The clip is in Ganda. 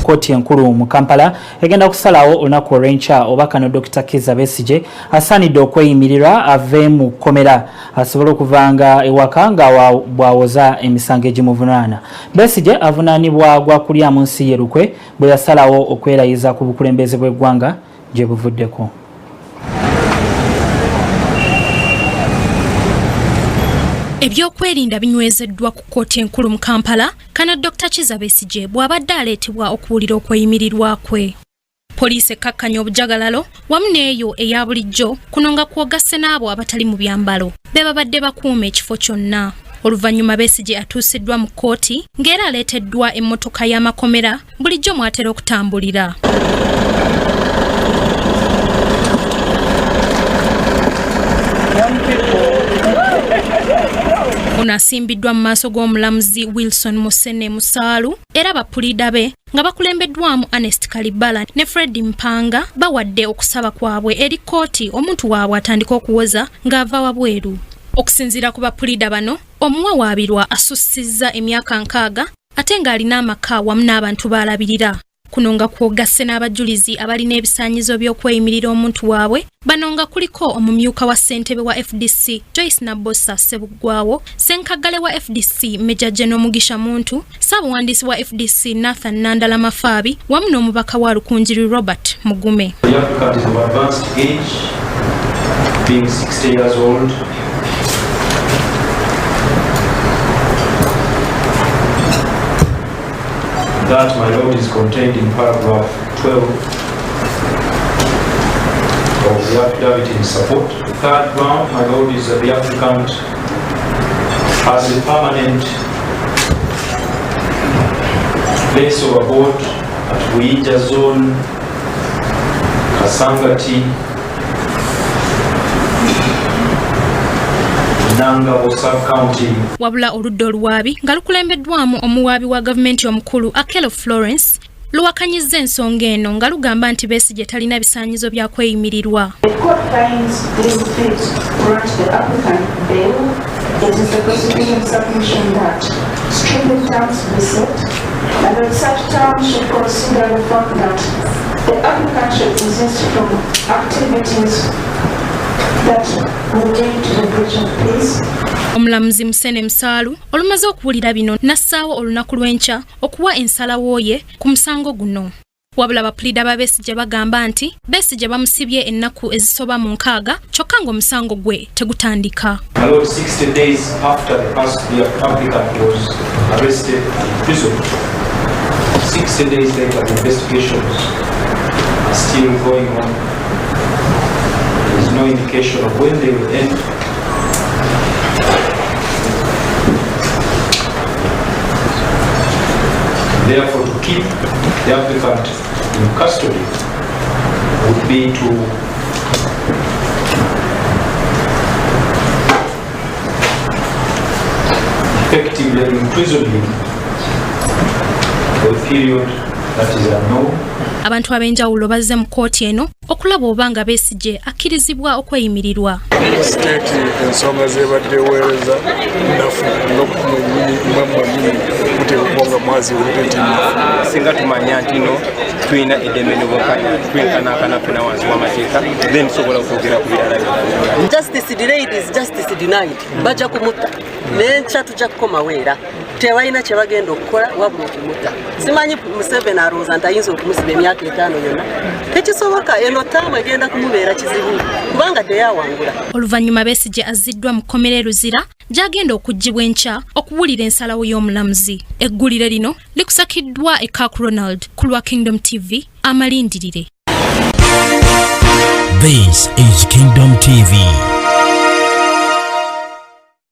kkooti enkulu mu Kampala egenda kusalawo olunaku olw'enkya oba kano Dr. Kiiza Besigye asaanidde okweyimirirwa ave mu kkomera asobole okuvanga ewaka nga bwawoza emisango egimuvunaana. Besigye avunaanibwa gwa kulya munsi ye Lukwe bweyasalawo okwerayiza ku bukulembeze bw'eggwanga gye buvuddeko. Ebyokwerinda binywezeddwa ku kkooti enkulu mu Kampala kana Dr. Kiiza Besigye bw'abadde aleetebwa okuwulira okweyimirirwa kwe. Poliisi ekkakkanya obujagalalo wamu n'eyo eya bulijjo kuno nga kwogasse n'abo abatali mu byambalo be babadde bakuuma ekifo kyonna. Oluvannyuma Besigye atuusiddwa mu kkooti ng'era aleeteddwa emmotoka y'amakomera bulijjo mw'atera okutambulira. Ono asimbiddwa mu maaso g'omulamuzi Wilson Musene Musaalu era bapulida be nga bakulembeddwamu Ernest Kalibala ne Fred Mpanga bawadde okusaba kwabwe eri kkooti omuntu waabwe atandika okuwoza ng'ava wabweru. Okusinziira ku bapulida bano, omuwawaabirwa asussizza emyaka 6 ate ng'alina amaka wamu n'abantu baalabirira. Kuno nga kwogasse n'abajulizi abalina ebisaanyizo by'okweyimirira omuntu waabwe bano nga kuliko omumyuka wa ssentebe wa FDC Joyce Nabosa Sebuggwawo, ssenkagale wa FDC Meja General Mugisha Muntu, ssaabawandiisi wa FDC Nathan Nandala Mafaabi wamu n'omubaka wa Lukunjiri Robert Mugume. The applicant is of advanced age, being 60 years old. That, my lord, is contained in paragraph 12 of the affidavit in support. The third ground, my lord, is that the applicant has a permanent place of abode at Buija Zone, Kasangati, wabula oludda oluwaabi nga lukulembeddwamu omuwaabi wa gavumenti omukulu Akelo Florence luwakanyizza ensonga eno nga lugamba nti Besigye talina bisaanyizo bya kweyimirirwa. Omulamuzi Musene Musaalu olumaze okuwulira bino n'assaawo olunaku lw'enkya okuwa ensalawo ye ku musango guno. Wabula bapulida ba Besigye bagamba nti Besigye bamusibye ennaku ezisoba mu 6 kyokka ng'omusango gwe tegutandika. 60 days after the applicant was arrested and imprisoned, 60 days later the investigations are still going on. There is no indication of when they will end. Therefore, to keep the applicant in custody would be to effectively imprison him for a period that is unknown. Abantu ab'enjawulo bazze mu kkooti eno okulaba obanga Besigye akkirizibwa okweyimirirwa. State ensonga zebaddeweereza nafu kuteekwa mwazi singa tumanya nti no tulina eddembe twenkanankana fena wansi w'amateeka then tusobola okwogera ku birala. Justice delayed is justice denied. Bajja kumutta n'enkya tujja kukomaweera tewalina kye bagenda okukola wabula okumutta. Simanyi Museveni alowooza nti ayinza okumusiba emyaka 5 yonna. Tekisoboka, eno ttaamu egenda kumubeera kizibu kubanga teyawangula. Oluvannyuma Besigye azziddwa mu kkomera e Luzira gy'agenda okuggyibwa enkya okuwulira ensalawo y'omulamuzi. Eggulire lino likusakiddwa e Kirk Ronald ku lwa Kingdom TV amalindirire. This is Kingdom TV.